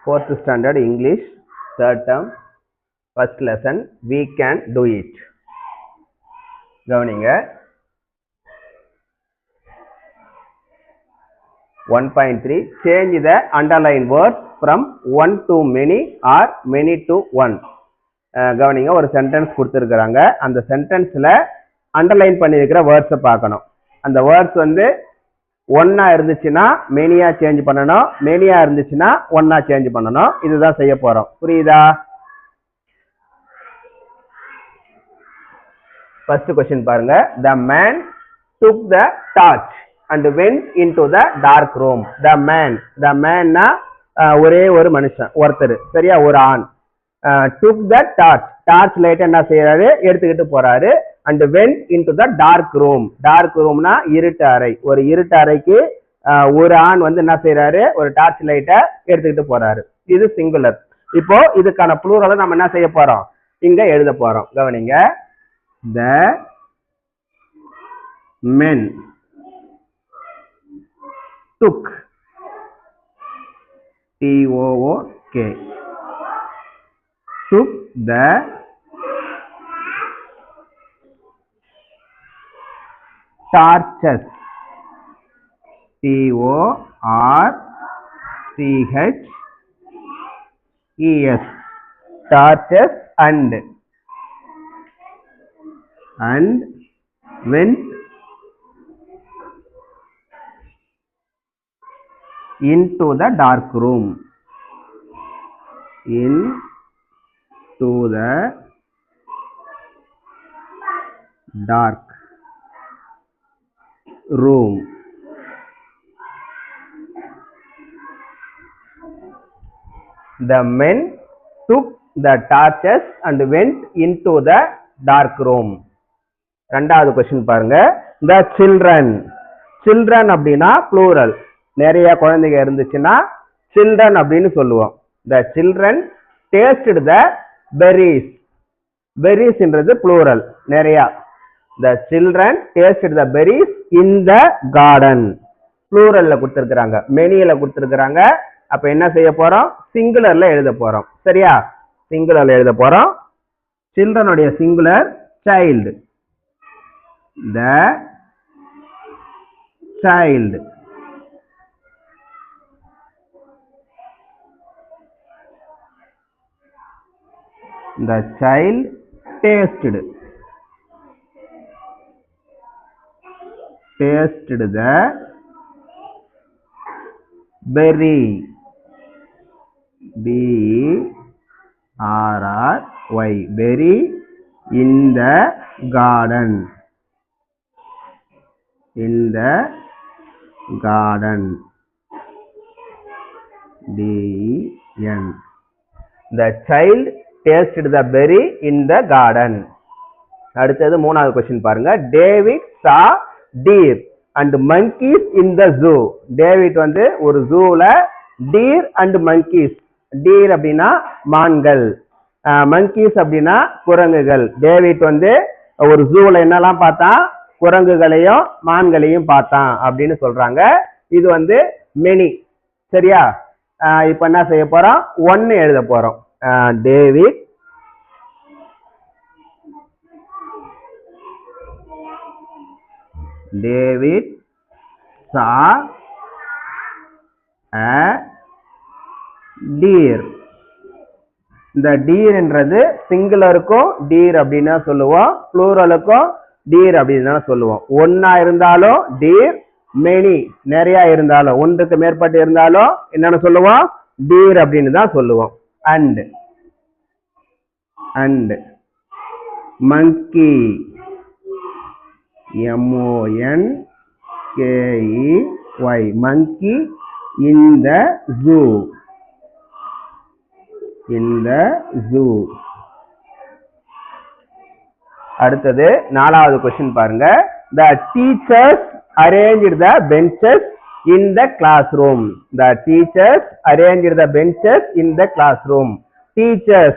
4th standard English, 3rd term, first lesson, we can do it. கவனிங்க. 1.3 change the underline words from one to many or many to one. கவனிங்க, ஒரு sentence கொடுத்திருக்காங்க. அந்த சென்டென்ஸ்ல underline பண்ணியிருக்கிற வேர்ட்ஸை பார்க்கணும். அந்த words வந்து ஒன்னா இருந்துச்சுன்னா மெனியா சேஞ்ச் பண்ணணும், மெனியா இருந்துச்சுன்னா ஒன்னா சேஞ்ச் பண்ணணும். இதுதான் செய்ய போறோம். புரியுதா? ஃபர்ஸ்ட் क्वेश्चन பாருங்க. The man took the torch and went into the dark room. The man னா ஒரே ஒரு மனுஷன், ஒருத்தர், சரியா, ஒரு ஆண். took the torch லைட் என்ன செய்யறாரு, எடுத்துக்கிட்டு போறாரு. and went into the dark room. dark roomனா இருட்டு அறை. ஒரு இருட்டு அறைக்கு ஒரு ஆண் வந்து என்ன செய்யறாரு, ஒரு டார்ச் லைட்டை எடுத்துக்கிட்டு போறாரு. இது சிங்குலர். இப்போ இதுக்கான ப்ளூரலை நம்ம என்ன செய்ய போறோம், இங்க எழுத போறோம். கவனிங்க. the men took T-O-O-K took the torches T-O-R-C-H-E-S torches and went into the dark room. Into the dark room. The men took the torches and went into the dark room. ரெண்டாவது क्वेश्चन பாருங்க. the children அப்படினா plural. நிறைய குழந்தைங்க இருந்துச்சுன்னா children அப்படின்னு சொல்லுவோம். the children tasted the berries. berries என்றது plural, நிறைய. the children tasted the berries in the garden. ப்ளூரல்ல கொடுத்திருக்காங்க, மெனில கொடுத்திருக்காங்க. அப்ப என்ன செய்ய போறோம், சிங்குலர்ல எழுத போறோம். சரியா? சிங்குலர்ல எழுத போறோம். children உடைய singular child. the child tasted the berry. B-E-R-R-Y berry in the garden. D-E-N. the child tasted the berry in the garden. அடுத்தது மூணாவது क्वेश्चन பாருங்க. David saw deer and monkeys in the zoo. David வந்து ஒரு ஜூல deer and monkeys. deer அப்படின்னா மான்கள், monkeys அப்படின்னா குரங்குகள். David வந்து ஒரு ஜூல என்னெல்லாம் பார்த்தான், குரங்குகளையும் மான்களையும் பார்த்தான் அப்படின்னு சொல்றாங்க. இது வந்து மெனி. சரியா? இப்ப என்ன செய்ய போறோம், ஒன்னு எழுத போறோம். David saw a deer. இந்த டீர் என்றது சிங்குலருக்கும் டீர் அப்படின்னு சொல்லுவோம், ப்ளூரலுக்கும் டீர் அப்படின்னு சொல்லுவோம். ஒன்னா இருந்தாலும் டீர், மெனி நிறைய இருந்தாலும், ஒன்றுக்கு மேற்பட்டு இருந்தாலும் என்னன்னு சொல்லுவோம், டீர் அப்படின்னு தான் சொல்லுவோம். and monkey M-O-N-K-E-Y monkey in the zoo. அடுத்தது நாலாவது क्वेश्चन பாருங்க. the teachers arranged the benches in the classroom. the teachers arranged the benches in the classroom. teachers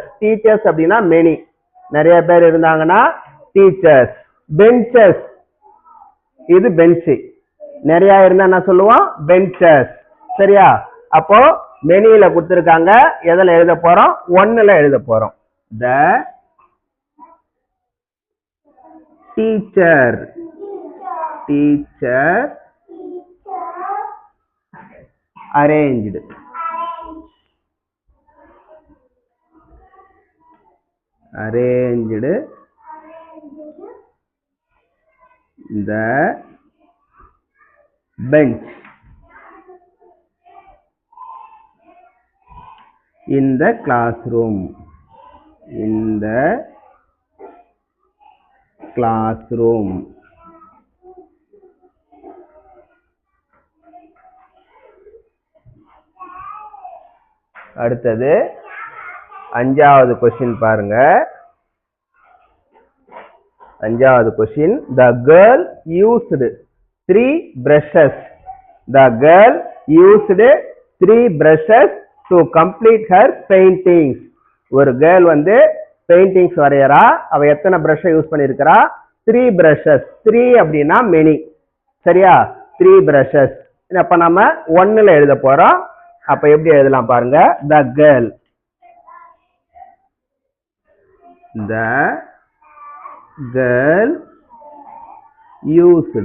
அப்படின்னா many, நிறைய பேர் இருந்தாங்கன்னா teachers. benches இது பெஞ்ச், நிறைய இருந்தா என்ன சொல்லுவோம், benches. சரியா? அப்போ மெனியில கொடுத்திருக்காங்க, எதுல எழுத போறோம்? ஒன்னுல எழுத போறோம். The teacher arranged the bench in the classroom. அடுத்தது அஞ்சாவது கொஸ்டின் பாருங்க. அஞ்சாவது question, the girl used 3 brushes. The girl used 3 brushes to complete her paintings. ஒரு girl வந்து பெயிண்டிங்ஸ் வரையறா. அவ எத்தனை பிரஷ் யூஸ் பண்ணிருக்கிறா? 3 brushes. 3 அப்படின்னா many. சரியா? 3 brushes. அப்ப நம்ம 1ல எழுத போறோம். அப்ப எப்படி எழுதலாம் பாருங்க. The girl used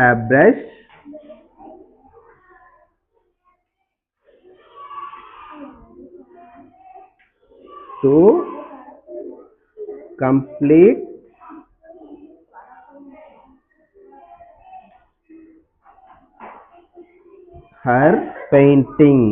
a brush to complete her painting.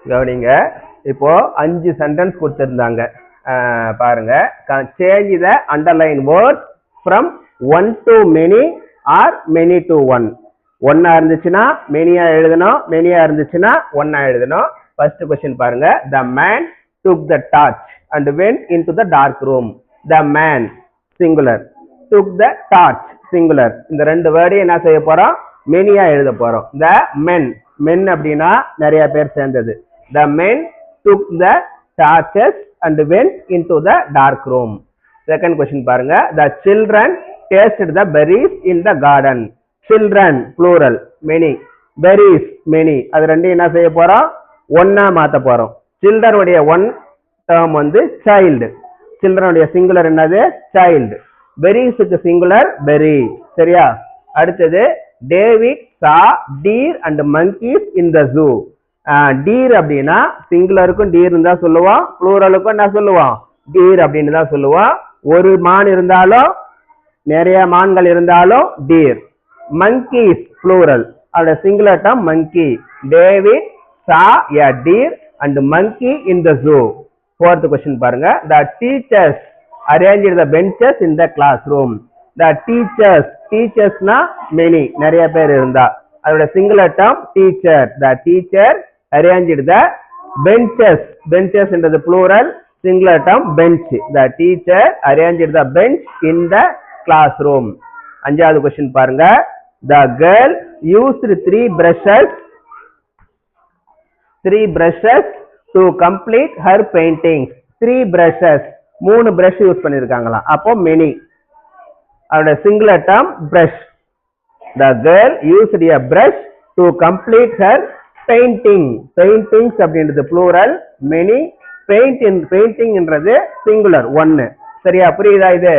கவனிங்க. இப்போ 5 சென்டென்ஸ் கொடுத்திருந்தாங்க. பாருங்க. Change the underline word from 1 to many or many to 1. 1 இருந்துச்சுன்னா மெனியா எழுதணும், மெனியா இருந்துச்சுன்னா 1 எழுதணும். ஃபர்ஸ்ட் क्वेश्चन பாருங்க. The man took the torch and went into the dark room. The man singular, took the torch singular. இந்த ரெண்டு வேர்டையும் என்ன செய்ய போறோம்? மெனியா எழுத போறோம். The men அப்படின்னா நிறைய பேர் சேர்ந்தது. The men took the torches and went into the dark room. Second question பாருங்க. The children tasted the berries in the garden. Children plural, many. Berries many. அது ரெண்டு என்ன செய்ய போறோம்? ஒன்னா மாத்த போறோம். Children உடைய one term வந்து child. Children உடைய singular என்னது? Child. Berries க்கு singular berry. சரியா? அடுத்தது David saw deer and monkeys in the zoo. Deer அப்படின்னா சிங்குலருக்கும் deer தான் சொல்லுவோம், ப்ளூரலுக்கும் என்ன சொல்லுவோம்? deer அப்படின்னு தான் சொல்லுவோம். ஒரு மான் இருந்தாலும் நிறைய மான்கள் இருந்தாலும் deer. monkeys plural, அதோட singular term monkey. David saw a deer and monkey in the zoo. Fourth question பாருங்க. The teachers arranged the benches in the classroom. The teachers na many, நிறைய பேர் இருந்தா. அதோட singular term teacher. The teacher arranged the benches என்றது plural, singular term bench. The teacher arranged the bench in the classroom. அஞ்சாவது question பாருங்க. The girl used 3 brushes to complete her paintings. 3 brushes, 3 brush use பண்ணிருக்காங்களா. அப்போ many. அதோட singular term brush. The girl used a brush to complete her paintings அப்படின்றது plural, many. painting என்றது singular 1. சரியா? புரியுதா இது?